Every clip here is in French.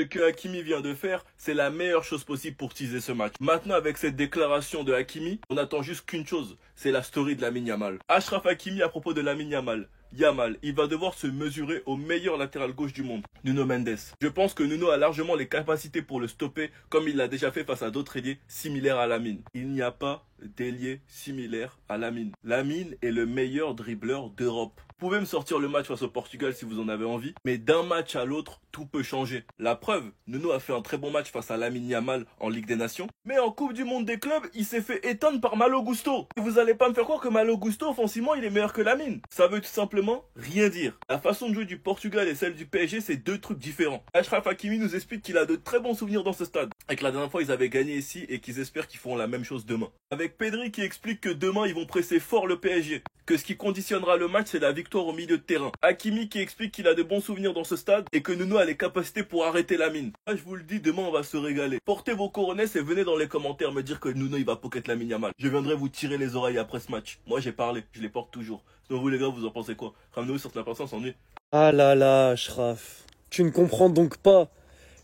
Ce que Hakimi vient de faire, c'est la meilleure chose possible pour teaser ce match. Maintenant, avec cette déclaration de Hakimi, on attend juste qu'une chose, c'est la story de Lamine Yamal. Achraf Hakimi à propos de Lamine Yamal. Yamal, il va devoir se mesurer au meilleur latéral gauche du monde, Nuno Mendes. Je pense que Nuno a largement les capacités pour le stopper, comme il l'a déjà fait face à d'autres ailiers similaires à Lamine. Il n'y a pas d'ailier similaire à Lamine. Lamine est le meilleur dribbleur d'Europe. Vous pouvez me sortir le match face au Portugal si vous en avez envie, mais d'un match à l'autre, tout peut changer. La preuve, Nuno a fait un très bon match face à Lamine Yamal en Ligue des Nations, mais en Coupe du Monde des clubs, il s'est fait éteindre par Malo Gusto. Et vous allez pas me faire croire que Malo Gusto, offensivement, il est meilleur que Lamine. Ça veut tout simplement rien dire. La façon de jouer du Portugal et celle du PSG, c'est deux trucs différents. Achraf Hakimi nous explique qu'il a de très bons souvenirs dans ce stade, et que la dernière fois, ils avaient gagné ici et qu'ils espèrent qu'ils feront la même chose demain. Avec Pedri qui explique que demain, ils vont presser fort le PSG, que ce qui conditionnera le match, c'est la victoire au milieu de terrain. Hakimi qui explique qu'il a de bons souvenirs dans ce stade et que Nuno a les capacités pour arrêter Lamine. Là, je vous le dis, demain on va se régaler. Portez vos coronets et venez dans les commentaires me dire que Nuno il va pocket Lamine Yamal. Je viendrai vous tirer les oreilles après ce match. Moi j'ai parlé, je les porte toujours. Sinon vous les gars, vous en pensez quoi? Ramenez-vous sur la personne, s'ennuie. Ah là là, Achraf. Tu ne comprends donc pas.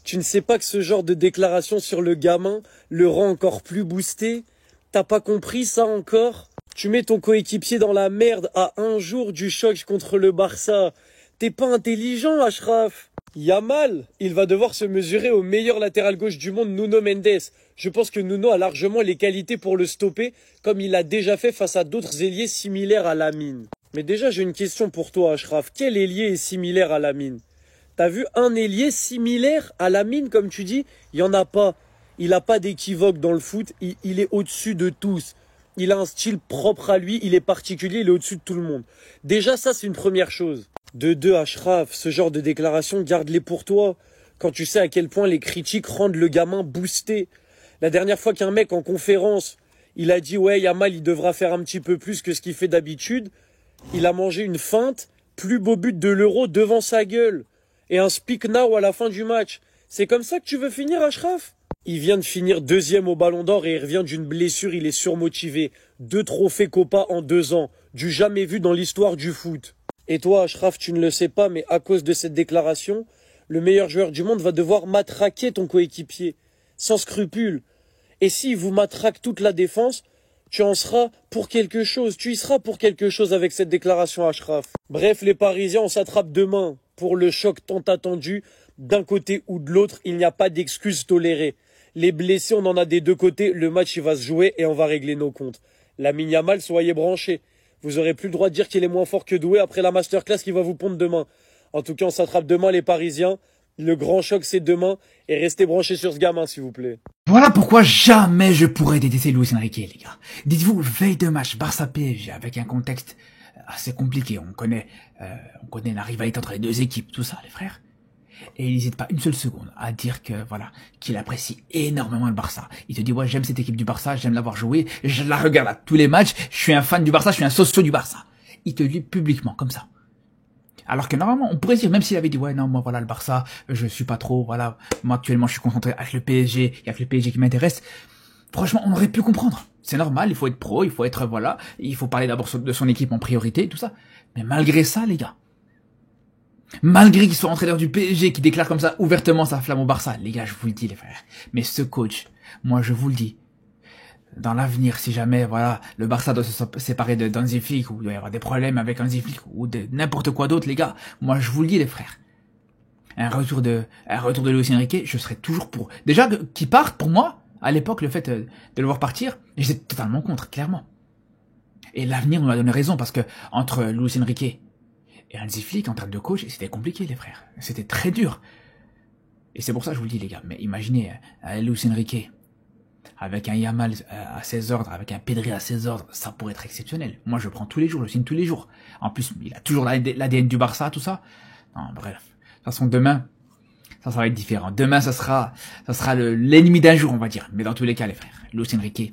Tu ne sais pas que ce genre de déclaration sur le gamin le rend encore plus boosté? T'as pas compris ça encore? Tu mets ton coéquipier dans la merde à un jour du choc contre le Barça. T'es pas intelligent, Achraf. Yamal, il va devoir se mesurer au meilleur latéral gauche du monde, Nuno Mendes. Je pense que Nuno a largement les qualités pour le stopper, comme il l'a déjà fait face à d'autres ailiers similaires à Lamine. Mais déjà, j'ai une question pour toi, Achraf. Quel ailier est similaire à Lamine? T'as vu un ailier similaire à Lamine, comme tu dis? Il y en a pas. Il a pas d'équivoque dans le foot. Il est au-dessus de tous. Il a un style propre à lui. Il est particulier. Il est au-dessus de tout le monde. Déjà, ça, c'est une première chose. De deux, Achraf, ce genre de déclaration, garde-les pour toi. Quand tu sais à quel point les critiques rendent le gamin boosté. La dernière fois qu'un mec en conférence, il a dit « Ouais, Yamal, il devra faire un petit peu plus que ce qu'il fait d'habitude », il a mangé une feinte, plus beau but de l'Euro devant sa gueule. Et un speak now à la fin du match. C'est comme ça que tu veux finir, Achraf? Il vient de finir deuxième au Ballon d'Or et il revient d'une blessure, il est surmotivé. 2 trophées Copa en 2 ans. Du jamais vu dans l'histoire du foot. Et toi, Achraf, tu ne le sais pas, mais à cause de cette déclaration, le meilleur joueur du monde va devoir matraquer ton coéquipier. Sans scrupule. Et s'il vous matraque toute la défense, tu en seras pour quelque chose. Tu y seras pour quelque chose avec cette déclaration, Achraf. Bref, les Parisiens, on s'attrape demain pour le choc tant attendu. D'un côté ou de l'autre, il n'y a pas d'excuses tolérées. Les blessés, on en a des deux côtés. Le match, il va se jouer et on va régler nos comptes. Lamine Yamal, soyez branchés. Vous aurez plus le droit de dire qu'il est moins fort que Doué après la masterclass qui va vous pondre demain. En tout cas, on s'attrape demain, les Parisiens. Le grand choc, c'est demain. Et restez branchés sur ce gamin, s'il vous plaît. Voilà pourquoi jamais je pourrais détester Luis Enrique, les gars. Dites-vous, veille de match Barça-PSG avec un contexte assez compliqué. On connaît la rivalité entre les deux équipes, tout ça, les frères. Et il n'hésite pas une seule seconde à dire que voilà, qu'il apprécie énormément le Barça. Il te dit ouais, j'aime cette équipe du Barça, j'aime l'avoir joué, je la regarde à tous les matchs, je suis un fan du Barça, je suis un socio du Barça. Il te le dit publiquement comme ça. Alors que normalement, on pourrait dire, même s'il avait dit ouais non, moi voilà le Barça, je suis pas trop, voilà, moi actuellement je suis concentré avec le PSG, il y a que le PSG qui m'intéresse. Franchement, on aurait pu comprendre. C'est normal, il faut être pro, il faut être voilà, il faut parler d'abord de son équipe en priorité, tout ça. Mais malgré ça, les gars. Malgré qu'il soit entraîneur du PSG, qui déclare comme ça ouvertement sa flamme au Barça, les gars, je vous le dis les frères, mais ce coach, moi je vous le dis, dans l'avenir, si jamais voilà le Barça doit se séparer de Hansi Flick, ou il doit y avoir des problèmes avec Hansi Flick, ou de n'importe quoi d'autre les gars, moi je vous le dis les frères, un retour de Luis Enrique, je serais toujours pour. Déjà qu'il parte, pour moi, à l'époque, le fait de le voir partir, j'étais totalement contre, clairement. Et l'avenir nous a donné raison, parce que entre Luis Enrique et Hansi Flick, en termes de coach, c'était compliqué, les frères. C'était très dur. Et c'est pour ça que je vous le dis, les gars. Mais imaginez, Luis Enrique, avec un Yamal à ses ordres, avec un Pedri à ses ordres, ça pourrait être exceptionnel. Moi, je prends tous les jours, je signe tous les jours. En plus, il a toujours l'ADN du Barça, tout ça. Non, bref. De toute façon, demain, ça va être différent. Demain, ça sera l'ennemi d'un jour, on va dire. Mais dans tous les cas, les frères, Luis Enrique,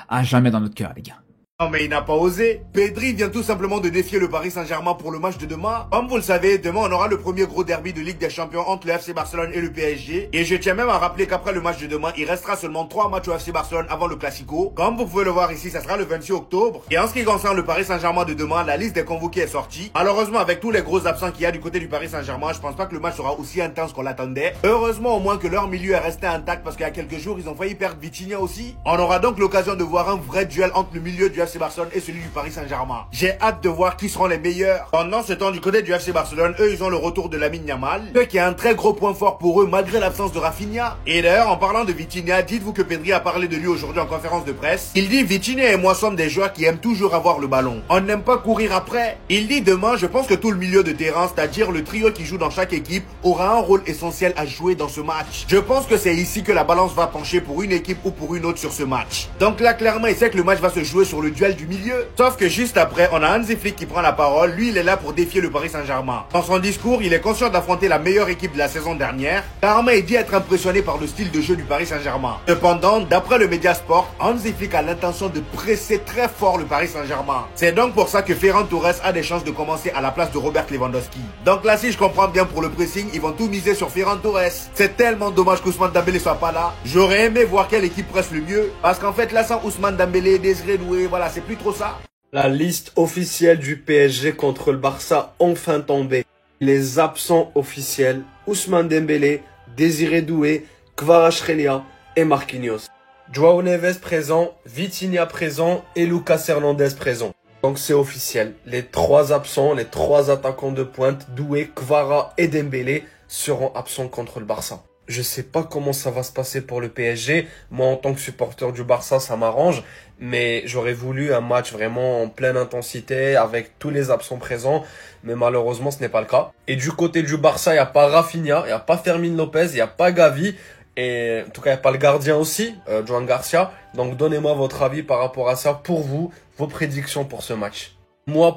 à jamais dans notre cœur, les gars. Non mais il n'a pas osé. Pedri vient tout simplement de défier le Paris Saint-Germain pour le match de demain. Comme vous le savez, demain on aura le premier gros derby de Ligue des Champions entre le FC Barcelone et le PSG. Et je tiens même à rappeler qu'après le match de demain, il restera seulement 3 matchs au FC Barcelone avant le Classico. Comme vous pouvez le voir ici, ça sera le 26 octobre. Et en ce qui concerne le Paris Saint-Germain de demain, la liste des convoqués est sortie. Malheureusement, avec tous les gros absents qu'il y a du côté du Paris Saint-Germain, je pense pas que le match sera aussi intense qu'on l'attendait. Heureusement au moins que leur milieu est resté intact parce qu'il y a quelques jours, ils ont failli perdre Vitinha aussi. On aura donc l'occasion de voir un vrai duel entre le milieu du FC Barcelone et celui du Paris Saint-Germain. J'ai hâte de voir qui seront les meilleurs. Pendant ce temps, du côté du FC Barcelone, eux, ils ont le retour de Lamine Yamal, qui est un très gros point fort pour eux malgré l'absence de Rafinha. Et d'ailleurs, en parlant de Vitinha, dites-vous que Pedri a parlé de lui aujourd'hui en conférence de presse. Il dit: Vitinha et moi sommes des joueurs qui aiment toujours avoir le ballon. On n'aime pas courir après. Il dit: demain, je pense que tout le milieu de terrain, c'est-à-dire le trio qui joue dans chaque équipe, aura un rôle essentiel à jouer dans ce match. Je pense que c'est ici que la balance va pencher pour une équipe ou pour une autre sur ce match. Donc là, clairement, il sait que le match va se jouer sur le duel du milieu. Sauf que juste après, on a Hansi Flick qui prend la parole. Lui, il est là pour défier le Paris Saint-Germain. Dans son discours, il est conscient d'affronter la meilleure équipe de la saison dernière. Carrément, il dit être impressionné par le style de jeu du Paris Saint-Germain. Cependant, d'après le Mediasport, Hansi Flick a l'intention de presser très fort le Paris Saint-Germain. C'est donc pour ça que Ferran Torres a des chances de commencer à la place de Robert Lewandowski. Donc là, si je comprends bien pour le pressing, ils vont tout miser sur Ferran Torres. C'est tellement dommage qu'Ousmane Dembélé soit pas là. J'aurais aimé voir quelle équipe presse le mieux. Parce qu'en fait, là, sans Ousmane Dembélé, Désiré Doué, voilà, c'est plus trop ça. La liste officielle du PSG contre le Barça enfin tombée. Les absents officiels: Ousmane Dembélé, Désiré Doué, Kvaratskhelia et Marquinhos. João Neves présent, Vitinha présent et Lucas Hernandez présent. Donc c'est officiel. Les 3 absents, les 3 attaquants de pointe, Doué, Kvara et Dembélé, seront absents contre le Barça. Je sais pas comment ça va se passer pour le PSG. Moi, en tant que supporter du Barça, ça m'arrange. Mais j'aurais voulu un match vraiment en pleine intensité avec tous les absents présents. Mais malheureusement, ce n'est pas le cas. Et du côté du Barça, il n'y a pas Rafinha, il n'y a pas Fermin Lopez, il n'y a pas Gavi. Et en tout cas, il n'y a pas le gardien aussi, Joan Garcia. Donc, donnez-moi votre avis par rapport à ça. Pour vous, vos prédictions pour ce match.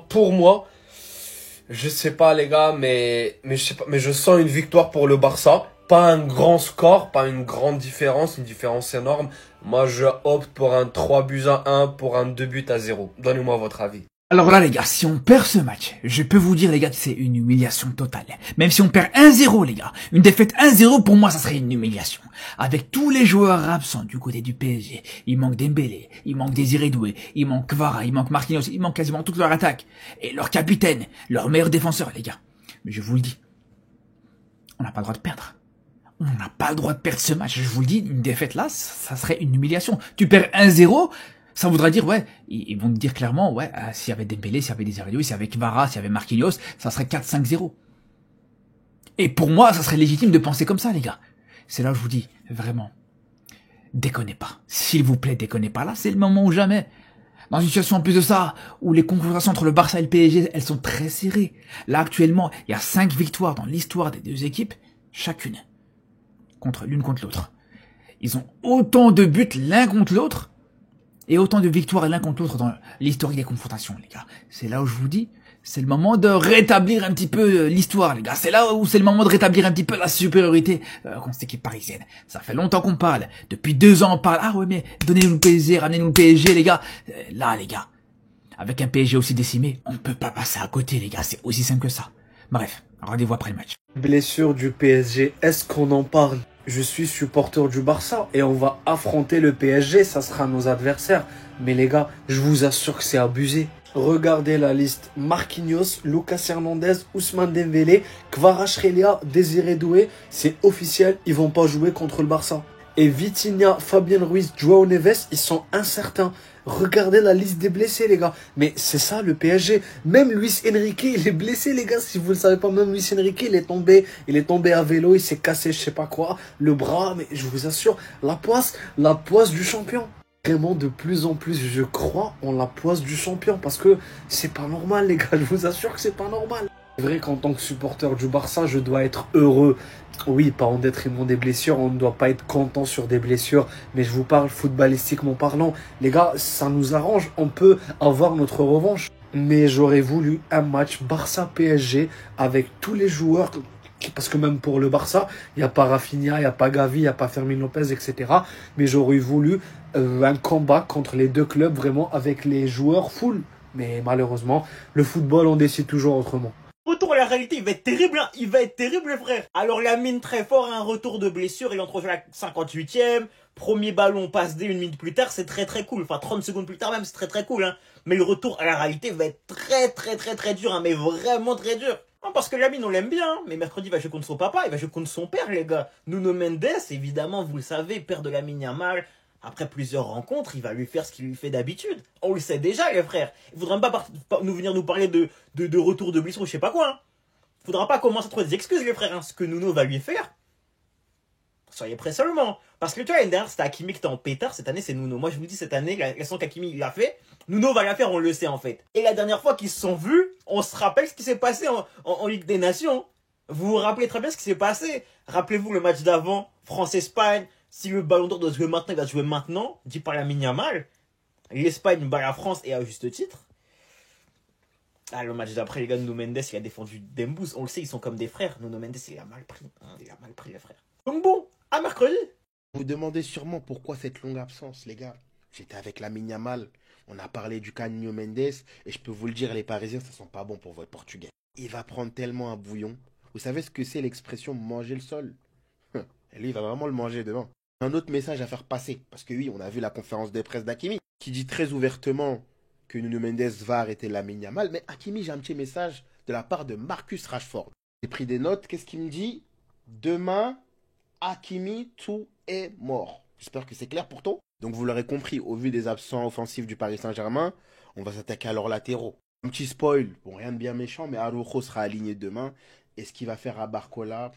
Pour moi, je sais pas les gars, mais je sais pas, mais je sens une victoire pour le Barça. Pas un grand score, pas une grande différence, une différence énorme. Moi, je opte pour un 3-1, pour un 2-0. Donnez-moi votre avis. Alors là, les gars, si on perd ce match, je peux vous dire, les gars, que c'est une humiliation totale. Même si on perd 1-0, les gars, une défaite 1-0, pour moi, ça serait une humiliation. Avec tous les joueurs absents du côté du PSG, il manque Dembélé, il manque Désiré Doué, il manque Kvara, il manque Marquinhos, il manque quasiment toute leur attaque. Et leur capitaine, leur meilleur défenseur, les gars. Mais je vous le dis, on n'a pas le droit de perdre. On n'a pas le droit de perdre ce match. Je vous le dis, une défaite là, ça serait une humiliation. Tu perds 1-0, ça voudrait dire, ouais, ils vont te dire clairement, ouais, s'il y avait Dembélé, s'il y avait Désiré Doué, s'il y avait Kvara, s'il y avait Marquinhos, ça serait 4-5-0. Et pour moi, ça serait légitime de penser comme ça, les gars. C'est là où je vous dis, vraiment, déconnez pas. S'il vous plaît, déconnez pas. Là, c'est le moment ou jamais. Dans une situation en plus de ça, où les confrontations entre le Barça et le PSG, elles sont très serrées. Là, actuellement, il y a 5 victoires dans l'histoire des deux équipes, chacune. L'une contre l'autre. Ils ont autant de buts l'un contre l'autre et autant de victoires l'un contre l'autre dans l'historique des confrontations, les gars. C'est là où je vous dis, c'est le moment de rétablir un petit peu l'histoire, les gars. C'est là où c'est le moment de rétablir un petit peu la supériorité contre cette équipe parisienne. Ça fait longtemps qu'on parle. Depuis 2 ans, on parle. Ah ouais, mais donnez-nous le PSG, ramenez-nous le PSG, les gars. Là, les gars, avec un PSG aussi décimé, on peut pas passer à côté, les gars. C'est aussi simple que ça. Bref, rendez-vous après le match. Blessure du PSG, est-ce qu'on en parle? Je suis supporter du Barça et on va affronter le PSG, ça sera nos adversaires. Mais les gars, je vous assure que c'est abusé. Regardez la liste: Marquinhos, Lucas Hernandez, Ousmane Dembélé, Kvaratskhelia, Désiré Doué. C'est officiel, ils vont pas jouer contre le Barça. Et Vitinha, Fabien Ruiz, João Neves, ils sont incertains. Regardez la liste des blessés, les gars. Mais c'est ça, le PSG. Même Luis Enrique, il est blessé, les gars. Si vous ne le savez pas, même Luis Enrique, il est tombé à vélo, il s'est cassé, je sais pas quoi, le bras. Mais je vous assure, la poisse du champion. Vraiment, de plus en plus, je crois en la poisse du champion. Parce que c'est pas normal, les gars. Je vous assure que c'est pas normal. C'est vrai qu'en tant que supporter du Barça, je dois être heureux. Oui, pas en détriment des blessures, on ne doit pas être content sur des blessures, mais je vous parle footballistiquement parlant. Les gars, ça nous arrange, on peut avoir notre revanche. Mais j'aurais voulu un match Barça-PSG avec tous les joueurs Parce que même pour le Barça, il n'y a pas Rafinha, il n'y a pas Gavi, il n'y a pas Fermin Lopez, etc. Mais j'aurais voulu un combat contre les deux clubs, vraiment avec les joueurs full. Mais malheureusement, le football, on décide toujours autrement. Retour à la réalité, il va être terrible, hein. Il va être terrible, frère. Alors Lamine très fort, un retour de blessure, il entre à la 58e, premier ballon, passe D, 1 minute plus tard, c'est très très cool. Enfin 30 secondes plus tard même, c'est très très cool, hein. Mais le retour à la réalité va être très dur, hein, mais vraiment très dur. Non, parce que Lamine on l'aime bien, hein. Mais mercredi il va jouer contre son papa, il va jouer contre son père, les gars. Nuno Mendes, évidemment, vous le savez, père de Lamine Yamal. Après plusieurs rencontres, il va lui faire ce qu'il lui fait d'habitude. On le sait déjà, les frères. Il faudra même pas nous venir nous parler de retour de blessure ou je sais pas quoi. Hein. Faudra pas commencer à trouver des excuses, les frères. Hein. Ce que Nuno va lui faire, soyez prêts seulement. Parce que tu vois, l'année dernière, c'était Hakimi qui était en pétard. Cette année, c'est Nuno. Moi, je vous dis, cette année, la leçon qu'Hakimi il l'a fait, Nuno va la faire, on le sait en fait. Et la dernière fois qu'ils se sont vus, on se rappelle ce qui s'est passé en Ligue des Nations. Vous vous rappelez très bien ce qui s'est passé. Rappelez-vous le match d'avant, France-Espagne. Si le Ballon d'Or doit se jouer maintenant, il va se jouer maintenant, dit par Lamine Yamal. L'Espagne bat la France et à juste titre. Ah, le match d'après, les gars, Nuno Mendes, il a défendu Dembouz. On le sait, ils sont comme des frères. Nuno Mendes, il a mal pris. Hein, il a mal pris, les frères. Donc bon, à mercredi. Vous demandez sûrement pourquoi cette longue absence, les gars. J'étais avec Lamine Yamal. On a parlé du cas Nuno Mendes. Et je peux vous le dire, les Parisiens, ça sent pas bon pour votre Portugais. Il va prendre tellement un bouillon. Vous savez ce que c'est l'expression manger le sol? Et lui, il va vraiment le manger demain. Un autre message à faire passer, parce que oui, on a vu la conférence de presse d'Hakimi, qui dit très ouvertement que Nuno Mendes va arrêter Lamine Yamal, mais Hakimi, j'ai un petit message de la part de Marcus Rashford. J'ai pris des notes, qu'est-ce qu'il me dit? Demain, Hakimi, tout est mort. J'espère que c'est clair pour toi. Donc vous l'aurez compris, au vu des absents offensifs du Paris Saint-Germain, on va s'attaquer à leurs latéraux. Un petit spoil, bon rien de bien méchant, mais Araujo sera aligné demain, et ce qu'il va faire à Barcola...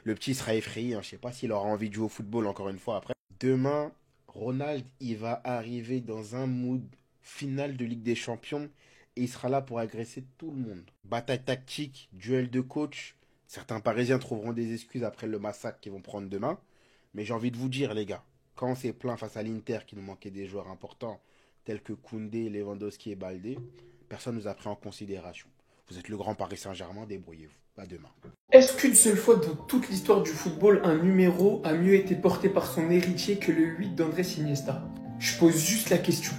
Le petit sera effrayé, hein. Je ne sais pas s'il aura envie de jouer au football encore une fois après. Demain, Ronald, il va arriver dans un mood final de Ligue des Champions et il sera là pour agresser tout le monde. Bataille tactique, duel de coach. Certains Parisiens trouveront des excuses après le massacre qu'ils vont prendre demain. Mais j'ai envie de vous dire, les gars, quand on s'est plaint face à l'Inter qu'il nous manquait des joueurs importants tels que Koundé, Lewandowski et Baldé, personne ne nous a pris en considération. Vous êtes le grand Paris Saint-Germain, débrouillez-vous. À demain. Est-ce qu'une seule fois dans toute l'histoire du football, un numéro a mieux été porté par son héritier que le 8 d'Andrés Iniesta? Je pose juste la question.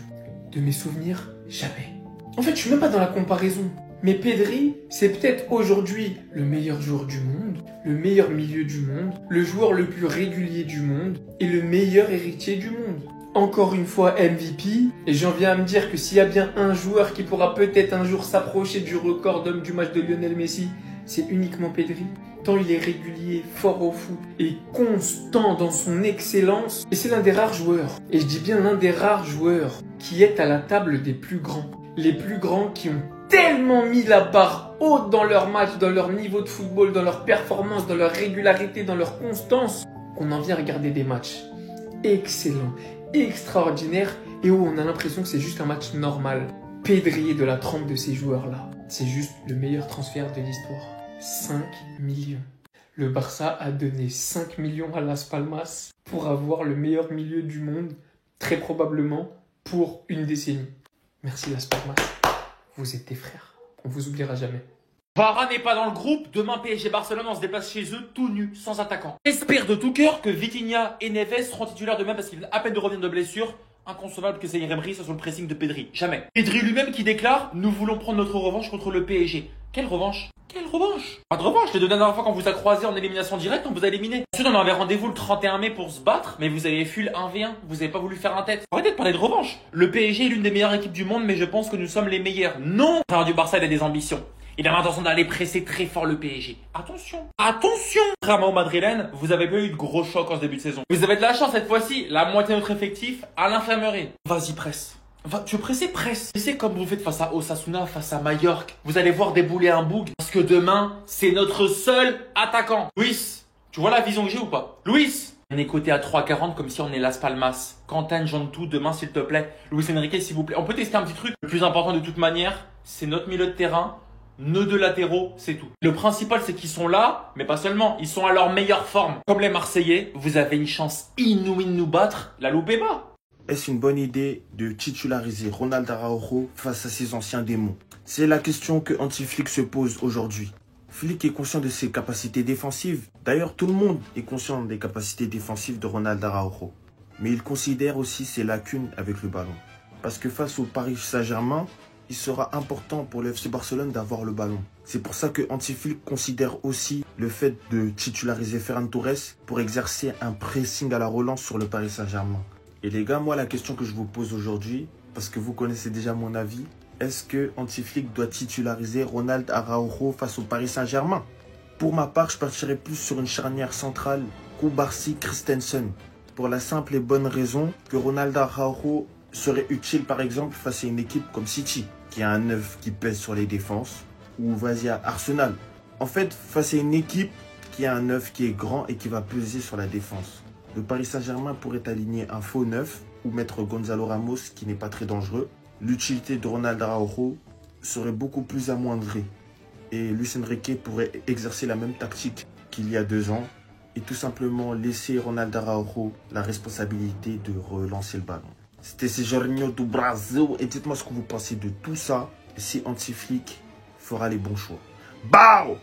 De mes souvenirs, jamais. En fait, je suis même pas dans la comparaison. Mais Pedri, c'est peut-être aujourd'hui le meilleur joueur du monde, le meilleur milieu du monde, le joueur le plus régulier du monde et le meilleur héritier du monde. Encore une fois MVP, et j'en viens à me dire que s'il y a bien un joueur qui pourra peut-être un jour s'approcher du record d'homme du match de Lionel Messi, c'est uniquement Pedri. Tant il est régulier, fort au foot et constant dans son excellence. Et c'est l'un des rares joueurs, et je dis bien l'un des rares joueurs, qui est à la table des plus grands. Les plus grands qui ont tellement mis la barre haute dans leur match, dans leur niveau de football, dans leur performance, dans leur régularité, dans leur constance, qu'on en vient regarder des matchs excellents, extraordinaires, et où on a l'impression que c'est juste un match normal. Pedri est de la trempe de ces joueurs-là. C'est juste le meilleur transfert de l'histoire. 5 millions. Le Barça a donné 5 millions à Las Palmas pour avoir le meilleur milieu du monde, très probablement pour une décennie. Merci Las Palmas. Vous êtes des frères. On vous oubliera jamais. Varane n'est pas dans le groupe. Demain, PSG Barcelone, on se déplace chez eux tout nu, sans attaquant. J'espère de tout cœur que Vitinha et Neves seront titulaires demain parce qu'ils viennent à peine de revenir de blessure. Inconcevable que Zaïre Emery soit sur le pressing de Pedri. Jamais. Pedri lui-même qui déclare: nous voulons prendre notre revanche contre le PSG. Quelle revanche? Quelle revanche? Pas de revanche. Les deux dernières fois quand vous a croisé en élimination directe, on vous a éliminé. Ensuite, on avait rendez-vous le 31 mai pour se battre, mais vous avez fui le 1v1. Vous avez pas voulu faire un tête. Arrêtez de parler de revanche. Le PSG est l'une des meilleures équipes du monde, mais je pense que nous sommes les meilleurs. Non! Le du Barça, il a des ambitions. Il a l'intention d'aller presser très fort le PSG. Attention. Attention! Contrairement au madrilène, vous avez pas eu de gros chocs en ce début de saison. Vous avez de la chance cette fois-ci. La moitié de notre effectif à l'infirmerie. Vas-y, presse. Tu veux presser, presse. C'est comme vous faites face à Osasuna, face à Mallorca. Vous allez voir débouler un boug. Parce que demain, c'est notre seul attaquant. Luis, tu vois la vision que j'ai ou pas? Luis! On est coté à 3,40 comme si on est Las Palmas. Quentin Jantou, demain s'il te plaît. Luis Enrique, s'il vous plaît. On peut tester un petit truc. Le plus important de toute manière, c'est notre milieu de terrain. Nos deux latéraux, c'est tout. Le principal, c'est qu'ils sont là, mais pas seulement. Ils sont à leur meilleure forme. Comme les Marseillais, vous avez une chance inouïe de nous battre. La loupez pas. Est-ce une bonne idée de titulariser Ronald Araujo face à ses anciens démons? C'est la question que Antiflick se pose aujourd'hui. Flick est conscient de ses capacités défensives. D'ailleurs, tout le monde est conscient des capacités défensives de Ronald Araujo. Mais il considère aussi ses lacunes avec le ballon. Parce que face au Paris Saint-Germain, il sera important pour le FC Barcelone d'avoir le ballon. C'est pour ça que Hansi Flick considère aussi le fait de titulariser Ferran Torres pour exercer un pressing à la relance sur le Paris Saint-Germain. Et les gars, moi la question que je vous pose aujourd'hui, parce que vous connaissez déjà mon avis, est-ce que Hansi Flick doit titulariser Ronald Araujo face au Paris Saint-Germain? Pour ma part, je partirais plus sur une charnière centrale Koubarsi-Christensen. Pour la simple et bonne raison que Ronald Araujo serait utile par exemple face à une équipe comme City, qui a un 9 qui pèse sur les défenses, ou vas-y à Arsenal. En fait, face à une équipe qui a un 9 qui est grand et qui va peser sur la défense. Le Paris Saint-Germain pourrait aligner un faux 9 ou mettre Gonzalo Ramos qui n'est pas très dangereux. L'utilité de Ronald Araujo serait beaucoup plus amoindrie. Et Luis Enrique pourrait exercer la même tactique qu'il y a 2 ans et tout simplement laisser Ronald Araujo la responsabilité de relancer le ballon. C'était Serginho do Brasil et dites-moi ce que vous pensez de tout ça et si Hansi Flick fera les bons choix. Bao!